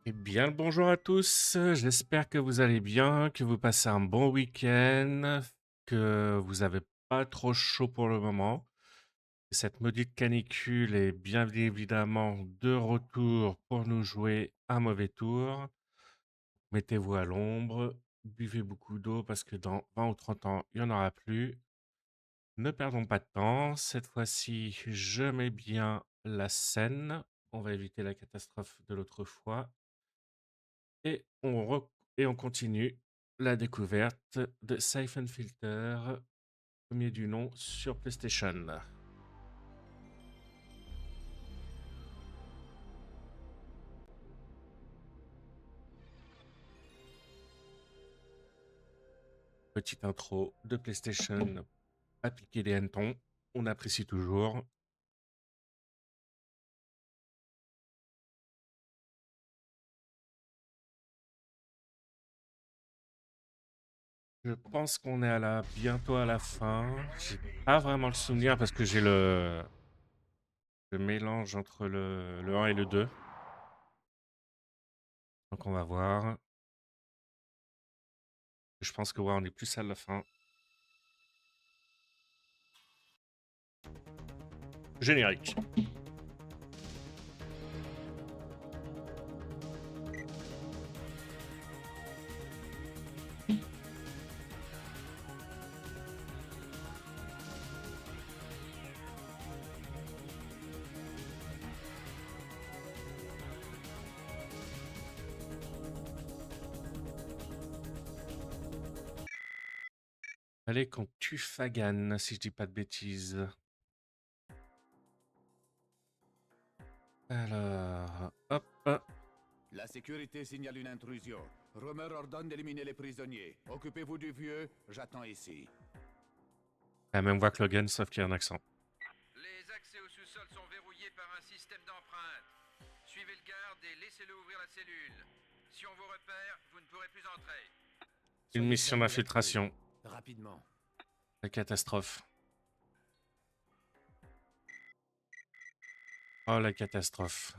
Eh bien, le bonjour à tous. J'espère que vous allez bien, que vous passez un bon week-end, que vous n'avez pas trop chaud pour le moment. Cette maudite canicule est bien évidemment de retour pour nous jouer un mauvais tour. Mettez-vous à l'ombre, buvez beaucoup d'eau parce que dans 20 ou 30 ans, il n'y en aura plus. Ne perdons pas de temps. Cette fois-ci, je mets bien la scène. On va éviter la catastrophe de l'autre fois. Et on continue la découverte de Siphon Filter, premier du nom sur PlayStation. Petite intro de PlayStation, à piquer des hannetons, on apprécie toujours. Je pense qu'on est bientôt à la fin. J'ai pas vraiment le souvenir parce que j'ai le mélange entre le 1 et le 2. Donc on va voir. Je pense que ouais, on est plus à la fin. Générique. Allez, qu'on tue Fagan, si je dis pas de bêtises. Alors, hop. La sécurité signale une intrusion. Romer ordonne d'éliminer les prisonniers. Occupez-vous du vieux, j'attends ici. La même voix que Logan, sauf qu'il y a un accent. Les accès au sous-sol sont verrouillés par un système d'empreinte. Suivez le garde et laissez-le ouvrir la cellule. Si on vous repère, vous ne pourrez plus entrer. Une Soyez mission près de l'entrée. d'infiltration. Rapidement. La catastrophe. Oh, la catastrophe.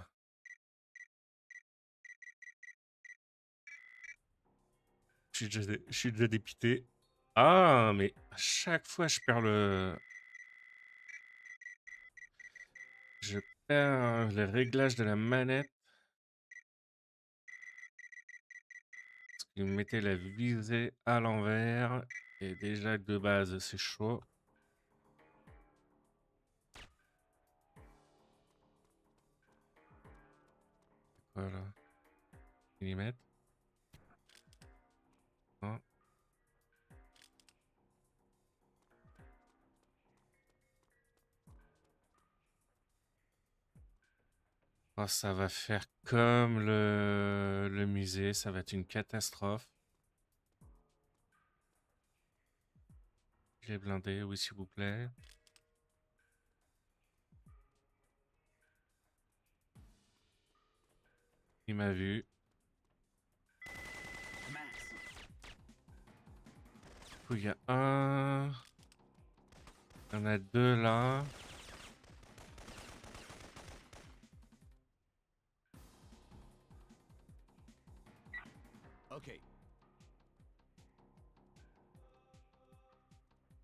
Je suis déjà dépité. Ah, mais à chaque fois, je perds le... Je perds les réglages de la manette. Parce qu'il me mettait la visée à l'envers. Et déjà, de base, c'est chaud. Voilà. Millimètres. Hein. Oh, ça va faire comme le musée. Ça va être une catastrophe. Il est blindé, oui, s'il vous plaît. Il m'a vu. Il y a un... Il y en a deux là. Ok.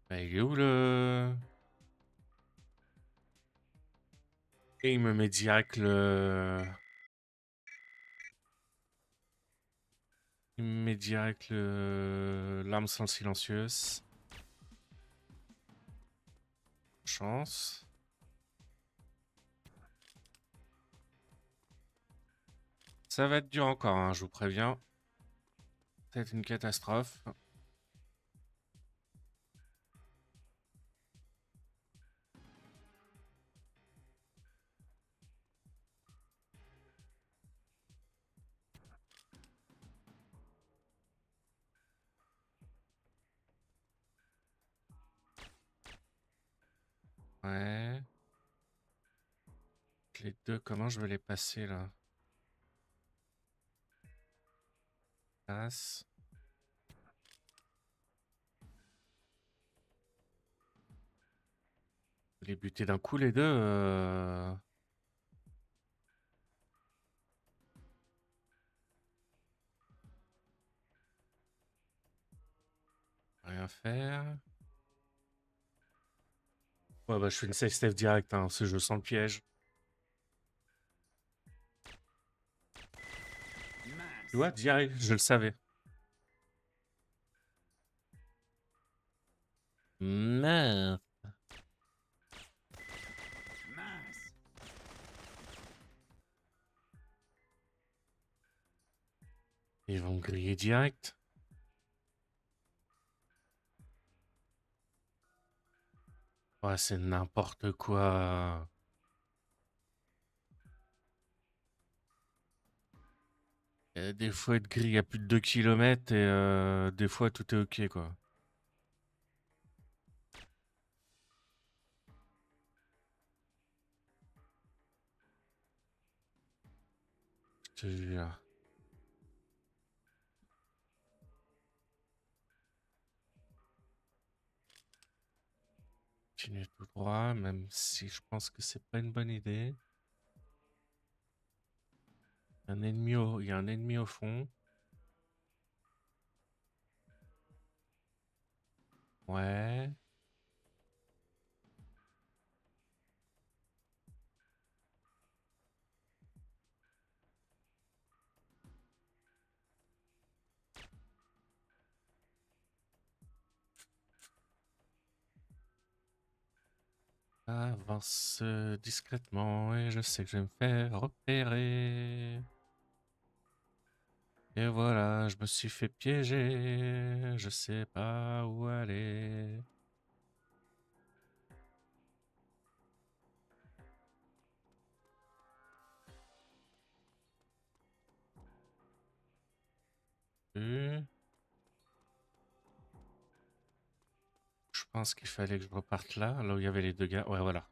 Bah, il est où le... Et il me met direct le... Il me met direct l'arme sans silencieuse. Chance. Ça va être dur encore, hein, je vous préviens. Ça va être une catastrophe. Ouais. Les deux, comment je vais les passer là? Passe. Les buter d'un coup les deux. rien faire. Ouais, bah, je fais une safe step direct, hein, parce que je sens le piège. Tu vois, direct, je le savais. Mince. Mince. Ils vont me griller direct. Ouais, c'est n'importe quoi. Des fois, être grillé à plus de 2 km et des fois, tout est ok, quoi. Je te jure. Continuer tout droit, même si je pense que c'est pas une bonne idée. Il y a un ennemi au fond. Ouais. Avance discrètement et je sais que je vais me faire repérer. Et voilà, je me suis fait piéger. Je sais pas où aller. Je pense qu'il fallait que je reparte là où il y avait les deux gars. Ouais, voilà.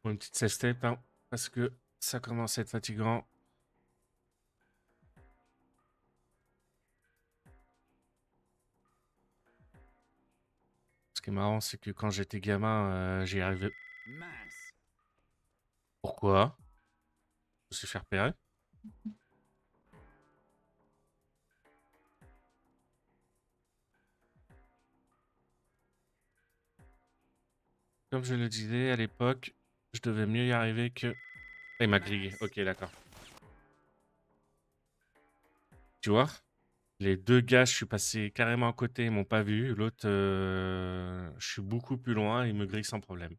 Une petite safe step, hein, parce que ça commence à être fatigant. Ce qui est marrant, c'est que quand j'étais gamin, j'y arrivais. Mince. Pourquoi? Je me suis fait repérer. Comme je le disais à l'époque, je devais mieux y arriver que... Ah, il m'a grillé. Ok, d'accord. Tu vois? Les deux gars, je suis passé carrément à côté, ils m'ont pas vu. L'autre, je suis beaucoup plus loin, il me grille sans problème.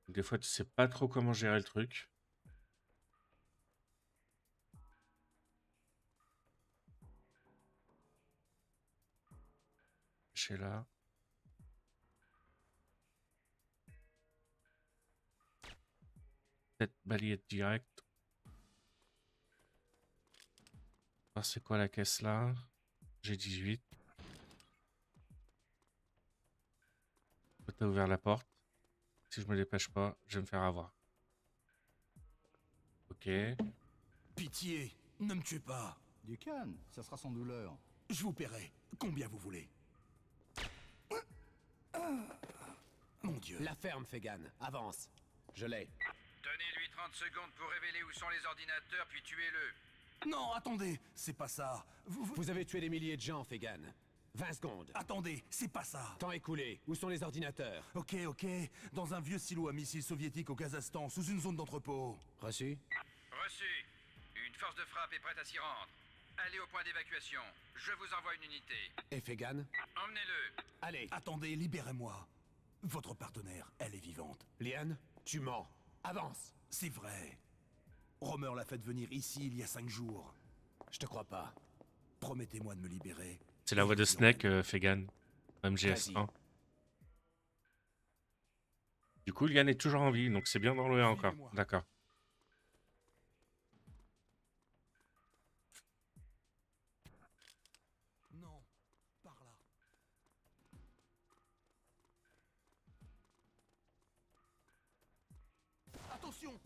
Des fois, tu sais pas trop comment gérer le truc. Je suis là. Peut-être balayette direct. Alors, c'est quoi la caisse là? J'ai 18. T'as ouvert la porte. Si je me dépêche pas, je vais me faire avoir. Ok. Pitié, ne me tuez pas. Du calme, ça sera sans douleur. Je vous paierai. Combien vous voulez? Mon Dieu. La ferme, Fegan. Avance. Je l'ai. Donnez-lui 30 secondes pour révéler où sont les ordinateurs, puis tuez-le. Non, attendez, c'est pas ça. Vous avez tué des milliers de gens, Fegan. 20 secondes. Attendez, c'est pas ça. Temps écoulé. Où sont les ordinateurs? Ok, dans un vieux silo à missiles soviétiques au Kazakhstan, sous une zone d'entrepôt. Reçu? Reçu. Une force de frappe est prête à s'y rendre. Allez au point d'évacuation. Je vous envoie une unité. Et Fegan? Emmenez-le. Allez. Attendez, libérez-moi. Votre partenaire, elle est vivante. Liane, tu mens. Avance. C'est vrai. Romer l'a fait venir ici il y a 5 jours. Je te crois pas. Promettez-moi de me libérer. C'est la voix de Snake, Fegan. MGS1. Du coup, Liane est toujours en vie, donc c'est bien dans le 1 encore. Suivez-moi. D'accord. Non, par là. Attention!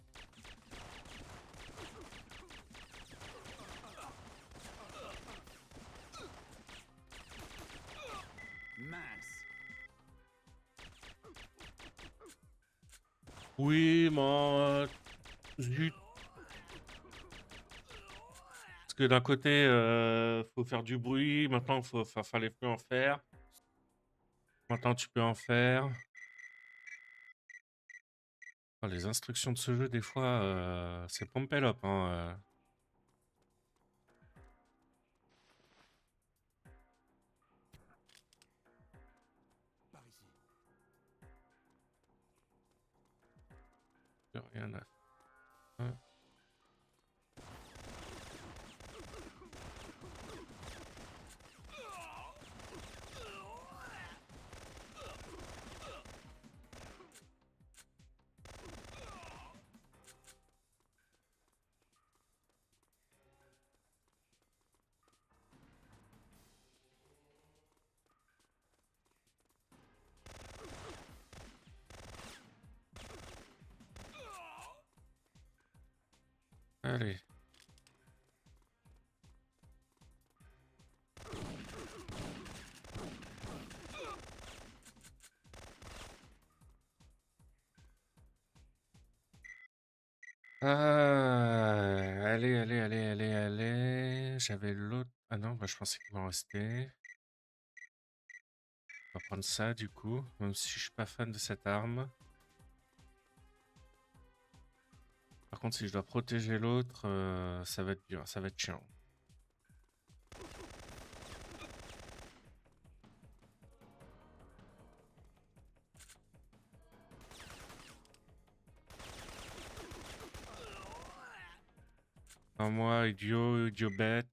Mince. Oui, mais zut. Parce que d'un côté, faut faire du bruit. Maintenant, fallait plus en faire. Maintenant, tu peux en faire. Oh, les instructions de ce jeu, des fois, c'est pompélope, hein. Par ici. Rien à faire. Allez. Allez, allez, allez, allez, allez. J'avais l'autre. Ah non, bah, je pensais qu'il m'en restait. On va prendre ça du coup, même si je suis pas fan de cette arme. Par contre, si je dois protéger l'autre, ça va être dur, ça va être chiant. Un moi, idiot, idiot bête.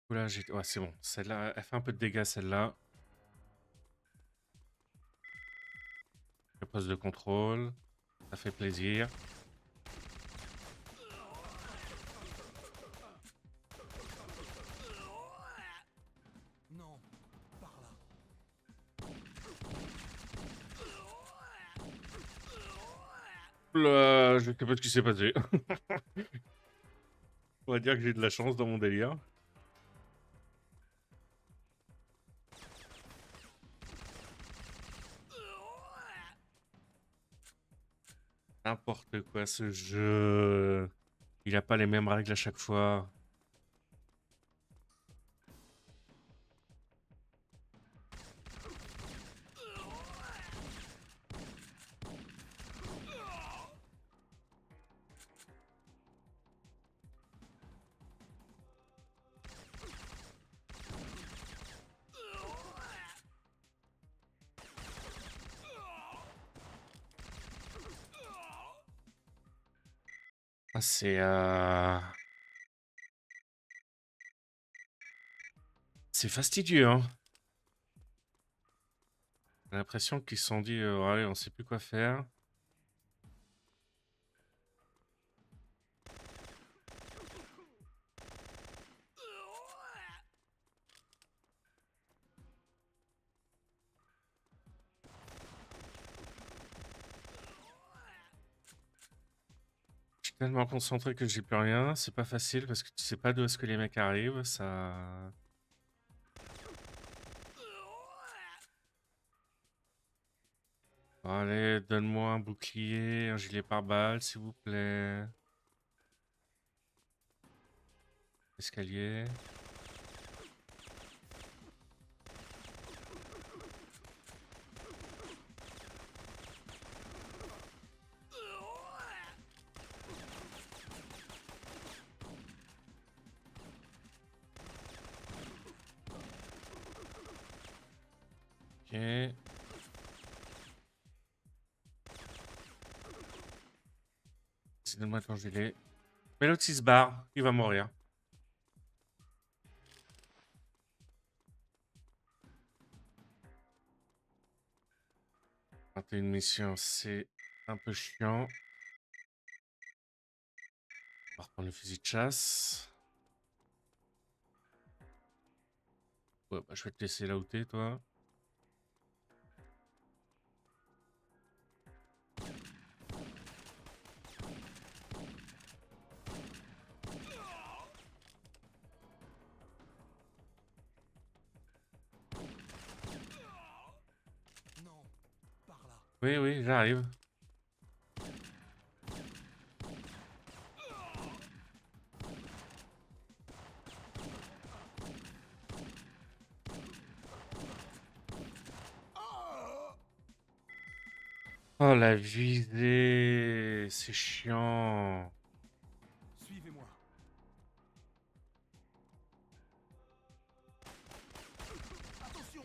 Oula, j'ai... Ouais, c'est bon. Celle-là, elle fait un peu de dégâts, celle-là. Le poste de contrôle. Ça fait plaisir. Non, par là. Oula, je sais pas ce qui s'est passé. On va dire que j'ai de la chance dans mon délire. N'importe quoi ce jeu. Il a pas les mêmes règles à chaque fois. Ah, c'est fastidieux, hein. J'ai l'impression qu'ils se sont dit, allez, on sait plus quoi faire. Je suis tellement concentré que j'ai plus rien. C'est pas facile parce que tu sais pas d'où est-ce que les mecs arrivent. Ça... Allez, donne-moi un bouclier, un gilet pare-balles, s'il vous plaît. Escalier. Ok. Donne-moi ton gilet. Mais l'autre, il se barre. Il va mourir. Quand t'as une mission, c'est un peu chiant. On va reprendre le fusil de chasse. Ouais, bah, je vais te laisser là où t'es, toi. Non, par là. Oui, oui, j'arrive. Oh, la visée, c'est chiant. Suivez-moi. Attention.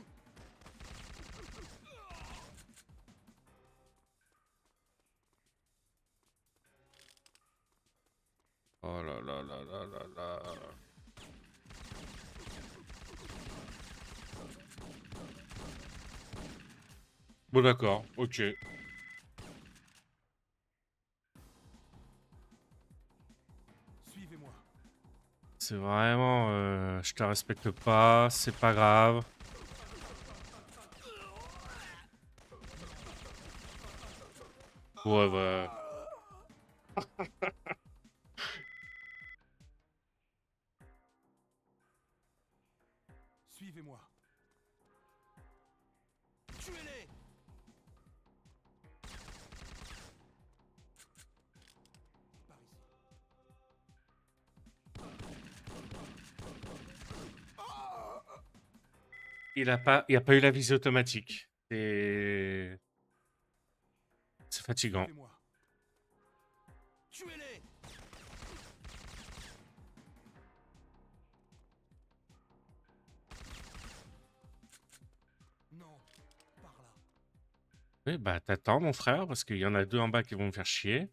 Oh là là là là là là. Bon, d'accord, ok. Suivez-moi. C'est vraiment... je te respecte pas, c'est pas grave. Ouais, ouais. Suivez-moi. Tuez-les. Par ici. Il a pas eu la visée automatique. C'est fatigant. Suivez-moi. Tuez-les. Non. Par là. Oui, bah t'attends mon frère, parce qu'il y en a deux en bas qui vont me faire chier.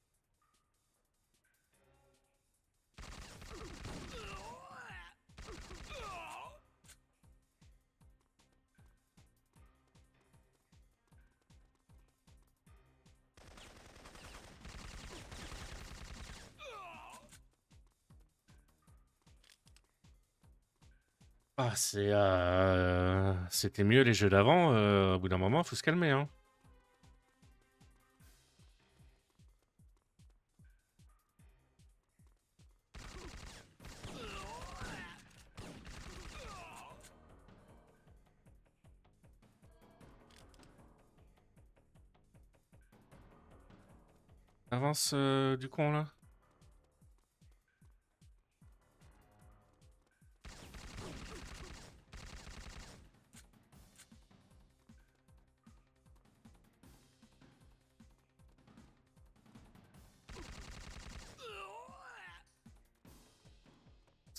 Ah, c'était mieux les jeux d'avant, au bout d'un moment, faut se calmer, hein. Avance du con, là.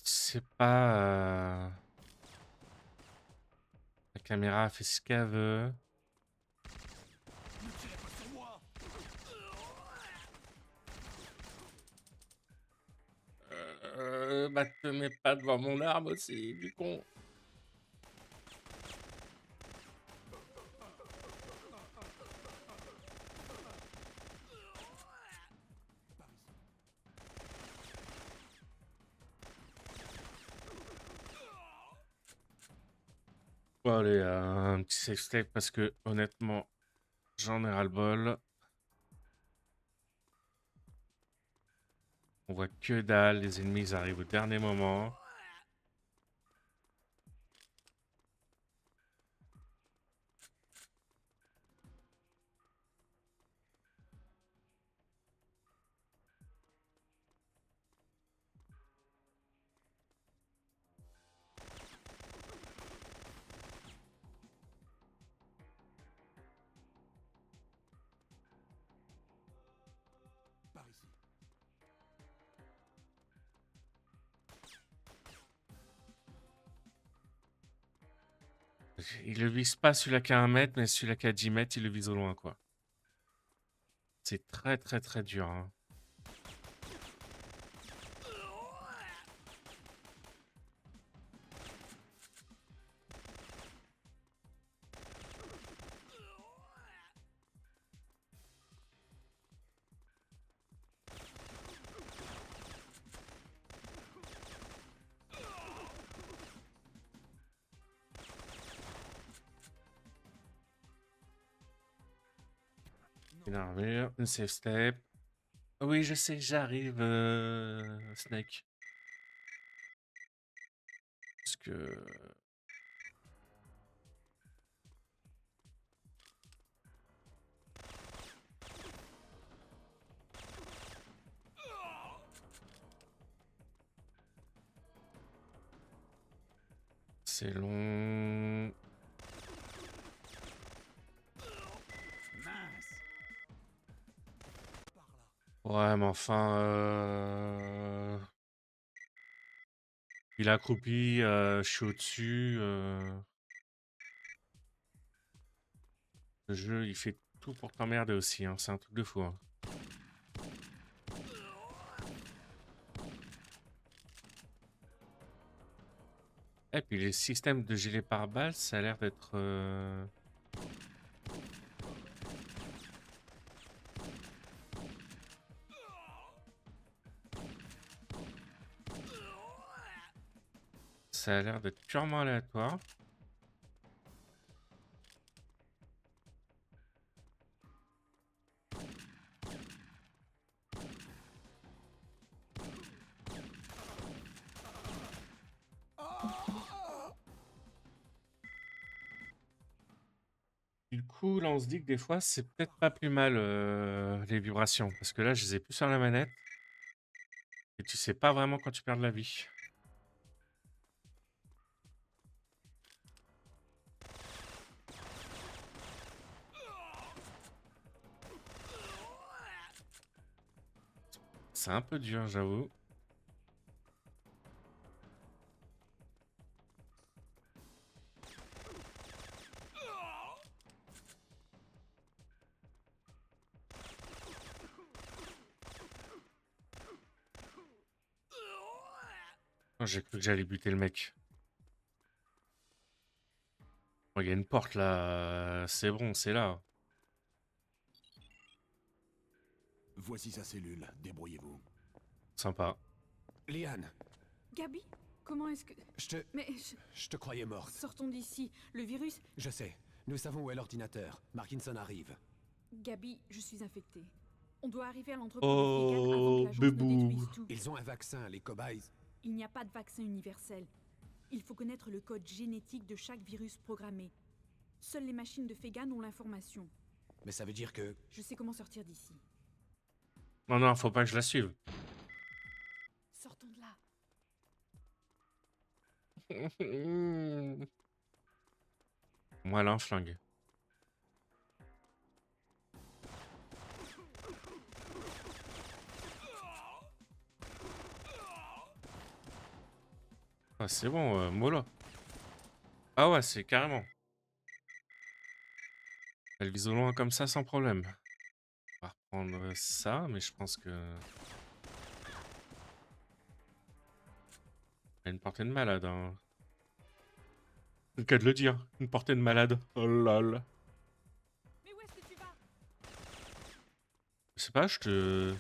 C'est pas... La caméra a fait ce qu'elle veut. Ne tirez pas sur moi. Bah te mets pas devant mon arme aussi, du con. Par ici. Bon, allez, un petit safe step parce que honnêtement, j'en ai ras-le-bol. On voit que dalle, les ennemis ils arrivent au dernier moment. Par ici. Il le vise pas celui-là qui a 1 mètre, mais celui-là qui a 10 mètres, il le vise au loin, quoi. C'est très très très dur, hein. Une armure, une safe step. Oui, je sais, j'arrive, Snake. Parce que... C'est long. Mince. Ouais, mais enfin... Il est accroupi, je suis au-dessus. Le jeu, il fait tout pour t'emmerder aussi, hein. C'est un truc de fou, hein. Et puis les systèmes de gilet pare-balles, ça a l'air d'être... Ça a l'air d'être purement aléatoire. Du coup, là, on se dit que des fois, c'est peut-être pas plus mal les vibrations. Parce que là, je les ai plus sur la manette. Et tu sais pas vraiment quand tu perds de la vie. C'est un peu dur, j'avoue. Oh, j'ai cru que j'allais buter le mec. Oh, il y a une porte là. C'est bon, c'est là. Voici sa cellule, débrouillez-vous. Sympa. Liane, Gabi, comment est-ce que... je te... Mais... je te croyais morte. Sortons d'ici. Le virus... Je sais. Nous savons où est l'ordinateur. Markinson arrive. Gabi, je suis infectée. On doit arriver à l'entrepôt Oh, de Vegan avant que l'agence bébou. ne détruise tout. Ils ont un vaccin, les cobayes. Il n'y a pas de vaccin universel. Il faut connaître le code génétique de chaque virus programmé. Seules les machines de Fegan ont l'information. Mais ça veut dire que... Je sais comment sortir d'ici. Non, non, faut pas que je la suive. Sortons de là. Moi, elle a un flingue. Ah, c'est bon, mollo. Ah ouais, c'est carrément. Elle vise au loin comme ça sans problème. On va reprendre ça, mais je pense que... Elle a une portée de malade, hein. C'est le cas de le dire. Une portée de malade. Oh lol. Mais où est-ce que tu vas? Je sais pas, je te...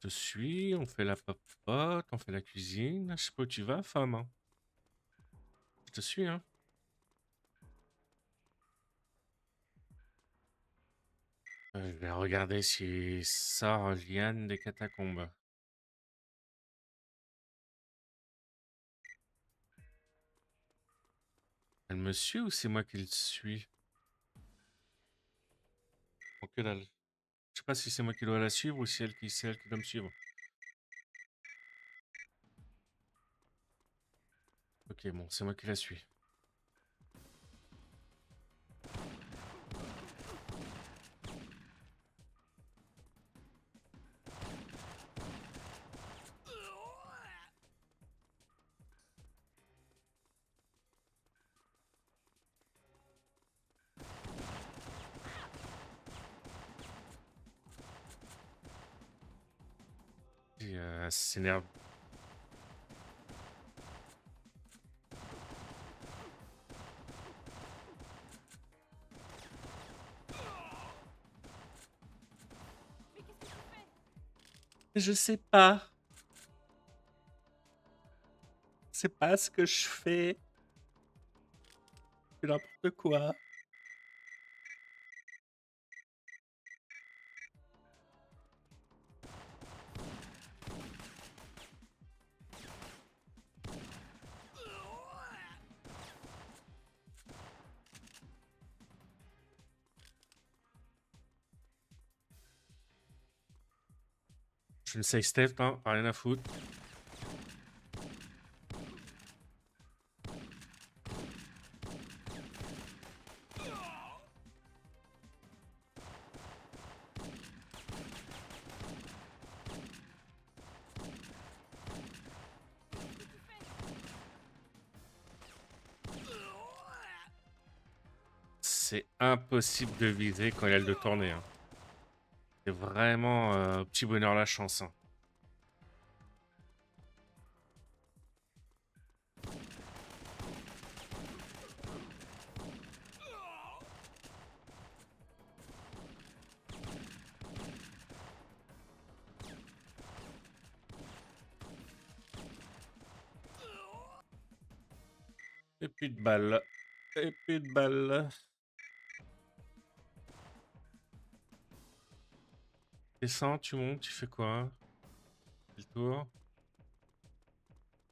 Je te suis, on fait la papote, on fait la cuisine. Je sais pas où tu vas, femme. Hein. Je te suis, hein. Je vais regarder si sort Liane des catacombes. Elle me suit ou c'est moi qui le suis? Oh, que dalle. Je sais pas si c'est moi qui dois la suivre ou si c'est elle qui doit me suivre. Ok, bon, c'est moi qui la suis. Et, elle s'énerve. Mais qu'est-ce que tu fais? Je sais pas. C'est pas ce que je fais. C'est n'importe quoi. Je fais une safe step, hein, rien à foutre. C'est impossible de viser quand il y a le de tourner. Hein. C'est vraiment petit bonheur la chance. Hein. Et plus de balles. Et plus de balles. Descends, tu montes, tu fais quoi? Fais le tour.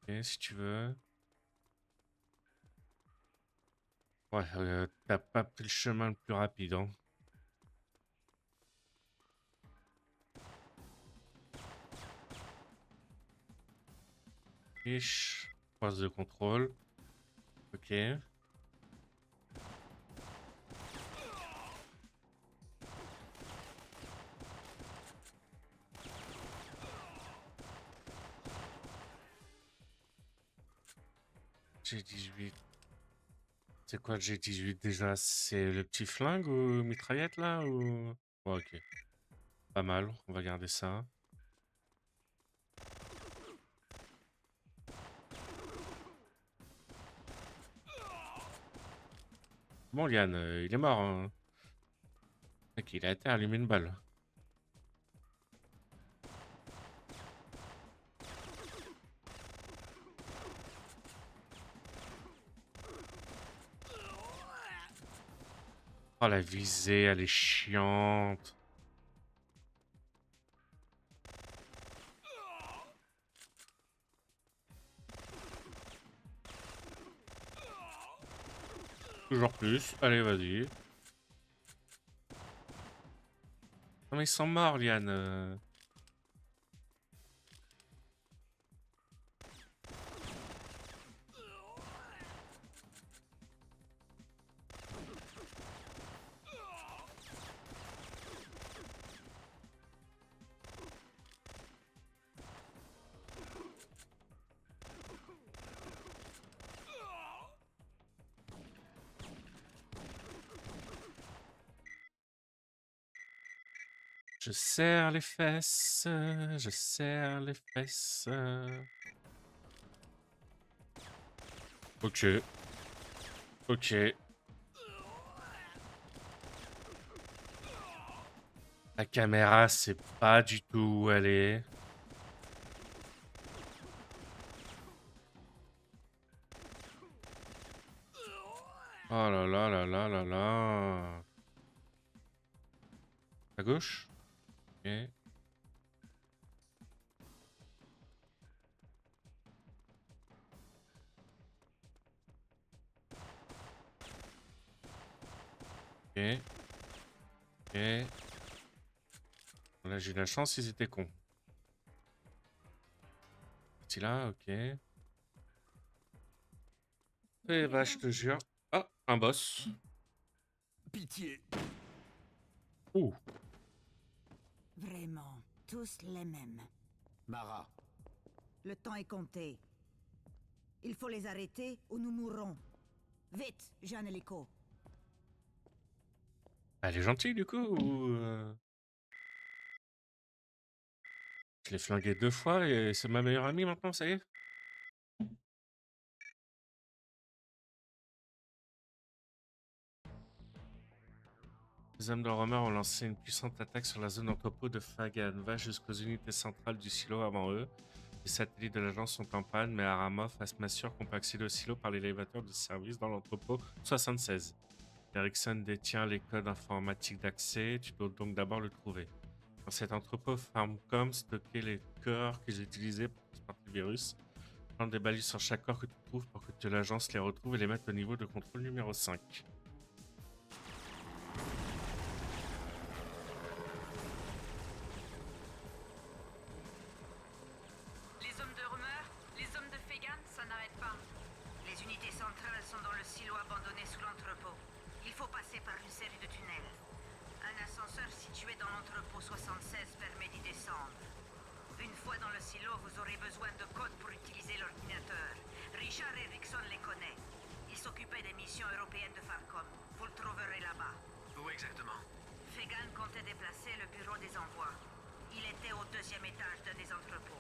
Ok, si tu veux. Ouais, t'as pas pris le chemin le plus rapide, hein. Fiche. Poste de contrôle. Ok. G18. C'est quoi le G18 déjà? C'est le petit flingue ou mitraillette là ou... Ouais, ok. Pas mal, on va garder ça. Bon, Liane, il est mort. Hein. Mec, il a été allumé une balle. Oh, la visée, elle est chiante. Toujours plus. Allez, vas-y. Non, mais ils sont morts, Liane. Je serre les fesses. Je serre les fesses. Ok. Ok. La caméra, c'est pas du tout où elle est. Oh là là là là là là. À gauche? Ok. Ok. Ok. Là, j'ai eu la chance, ils étaient cons. Petit là, ok. Eh bah, je te jure. Ah, un boss. Pitié. Ouh. Vraiment, tous les mêmes. Mara, Le temps est compté. Il faut les arrêter ou nous mourrons. Vite, Jeanne Hélico. Elle est gentille, du coup, ou... Je l'ai flingué 2 fois et c'est ma meilleure amie maintenant, ça y est? Les hommes de Romer ont lancé une puissante attaque sur la zone d'entrepôt de Fagan. Va jusqu'aux unités centrales du silo avant eux. Les satellites de l'agence sont en panne, mais Aramov m'assure qu'on peut accéder au silo par l'élévateur de service dans l'entrepôt 76. Erickson détient les codes informatiques d'accès, tu dois donc d'abord le trouver. Dans cet entrepôt, Farmcom stocker les corps qu'ils utilisaient pour transporter le virus. Plante des balises sur chaque corps que tu trouves pour que l'agence les retrouve et les mette au niveau de contrôle numéro 5. unités centrales sont dans le silo abandonné sous l'entrepôt. Il faut passer par une série de tunnels. Un ascenseur situé dans l'entrepôt 76 permet d'y descendre. Une fois dans le silo, vous aurez besoin de codes pour utiliser l'ordinateur. Richard Erickson les connaît. Il s'occupait des missions européennes de Farcom. Vous le trouverez là-bas. Où exactement? Fegan comptait déplacer le bureau des envois. Il était au 2e étage d'un des entrepôts.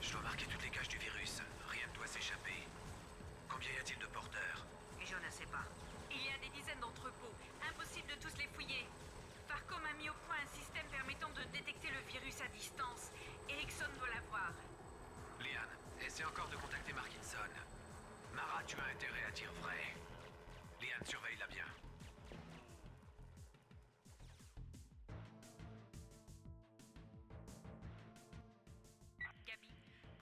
Je dois marquer toutes les caches du virus. Rien ne doit s'échapper. Combien y a-t-il de porteurs? Je ne sais pas. Il y a des dizaines d'entrepôts. Impossible de tous les fouiller. Farcom a mis au point un système permettant de détecter le virus à distance. Erickson doit l'avoir. Liane, essaie encore de contacter Markinson. Mara, tu as intérêt à dire vrai. Liane, surveille-la bien. Gabi,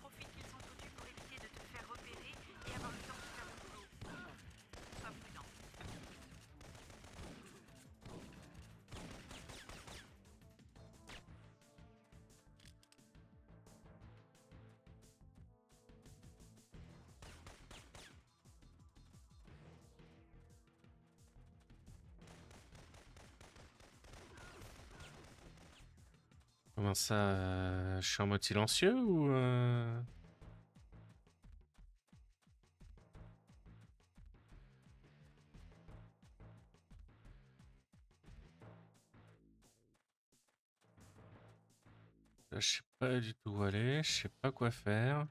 profite qu'ils s'entretuent pour éviter de te faire repérer et avoir le temps de faire le boulot. Sois prudent. Comment ça, je suis en mode silencieux ou Là, je sais pas du tout où aller, je sais pas quoi faire.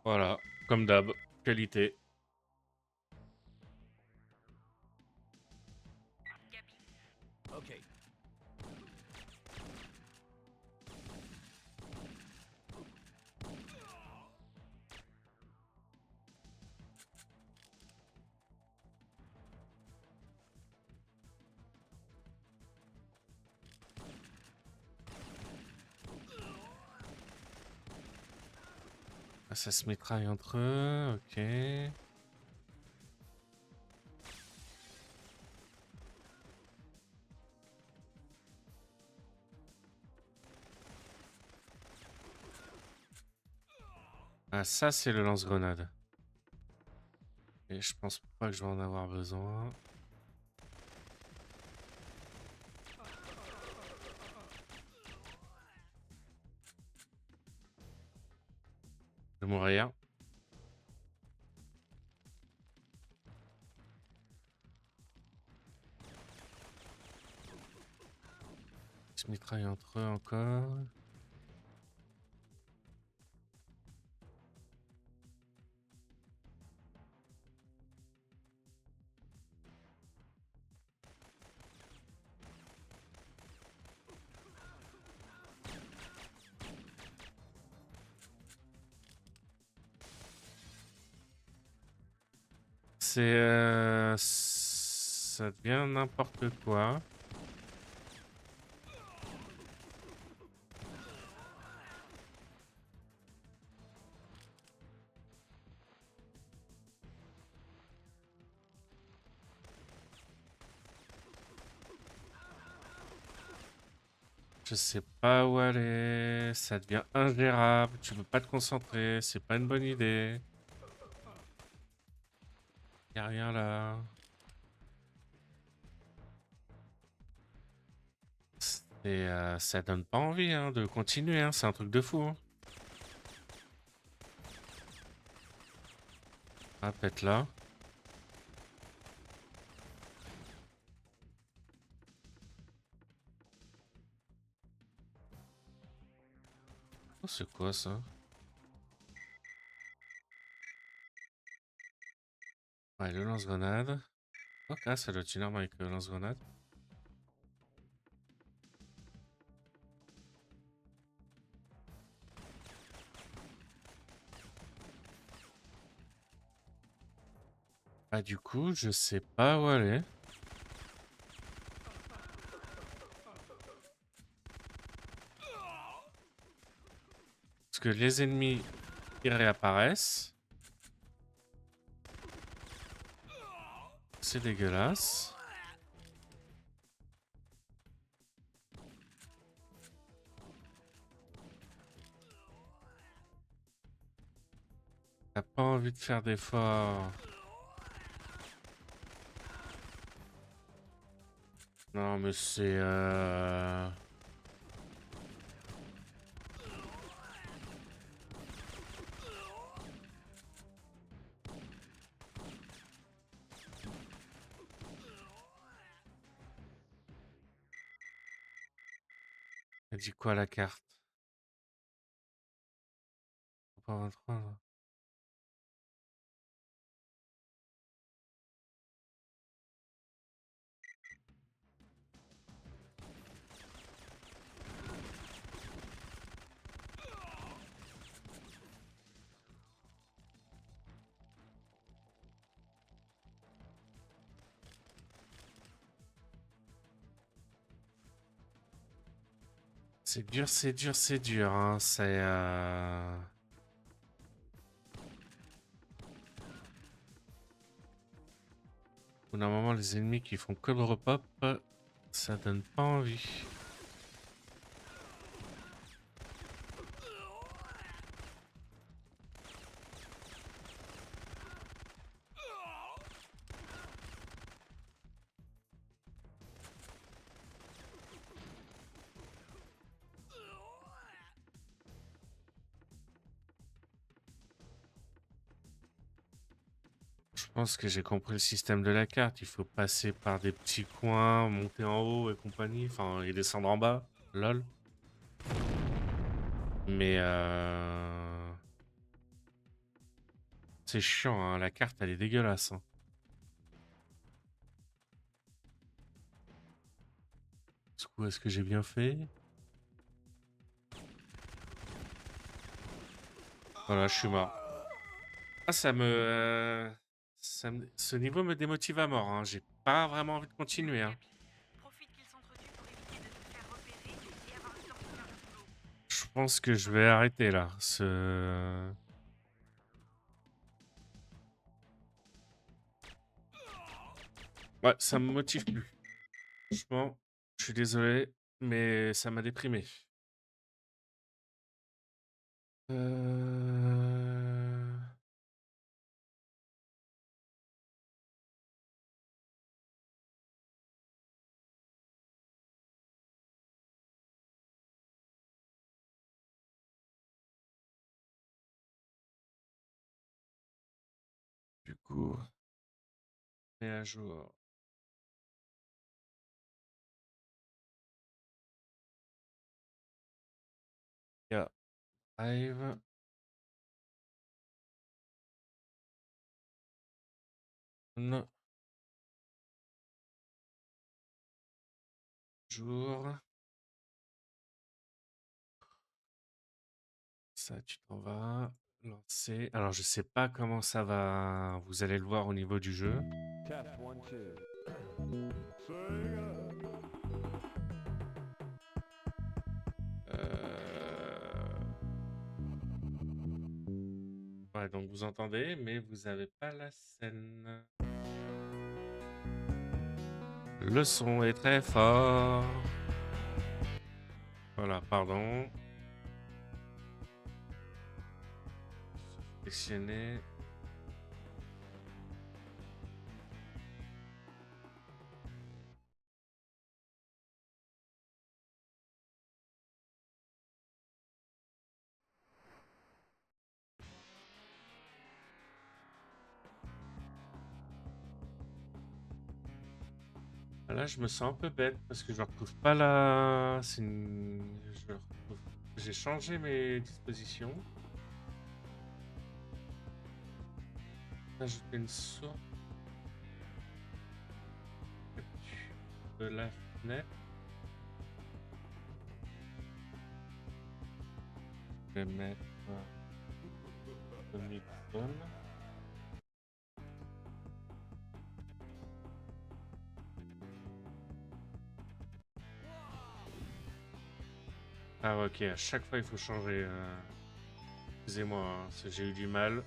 Voilà, comme d'hab, qualité. Gabi, Ok. Ah, ça se mitraille entre eux, ok. Ah, ça c'est le lance-grenade. Et je pense pas que je vais en avoir besoin. Je vais mourir. Ils se mitraillent entre eux encore. Ça devient n'importe quoi. Je sais pas où aller, ça devient ingérable, tu peux pas te concentrer, c'est pas une bonne idée. Y a rien là. Ça donne pas envie hein, de continuer, hein, c'est un truc de fou. Hein. Ah, peut-être là. Oh, c'est quoi ça? Ouais, le lance-grenade. Ok, ça doit être une arme avec le lance-grenade. Ah, du coup, je sais pas où aller. Parce que les ennemis, ils réapparaissent. C'est dégueulasse. T'as pas envie de faire d'efforts. Non, mais c'est... Elle dit quoi la carte? Pas 23, là. C'est dur, c'est dur, c'est dur, hein. C'est... Au bout d'un moment, les ennemis qui font que le repop, ça donne pas envie. Je pense que j'ai compris le système de la carte. Il faut passer par des petits coins, monter en haut et compagnie. Enfin, et descendre en bas. Lol. Mais c'est chiant, hein. La carte, elle est dégueulasse, hein. Du coup, est-ce que j'ai bien fait? Voilà, je suis mort. Ah, ce niveau me démotive à mort, hein. J'ai pas vraiment envie de continuer, hein. Profite qu'ils s'entretuent pour éviter de te faire repérer et avoir le temps de faire le boulot. Je pense que je vais arrêter là. Ce... Ouais, ça me motive plus. Franchement, je suis désolé, mais ça m'a déprimé. Du coup, mets à jour. Yeah. Live. Non. Jour. Ça, tu t'en vas. Lancer. Alors, je sais pas comment ça va. Vous allez le voir au niveau du jeu. Ouais, donc vous entendez, mais vous avez pas la scène. Le son est très fort. Voilà, pardon. Sélectionner. Là, je me sens un peu bête parce que je retrouve pas la... Je retrouve... J'ai changé mes dispositions. Ajouter une source de la fenêtre. Je vais mettre le microphone. Ah ok, à chaque fois il faut changer. Excusez-moi, hein, j'ai eu du mal.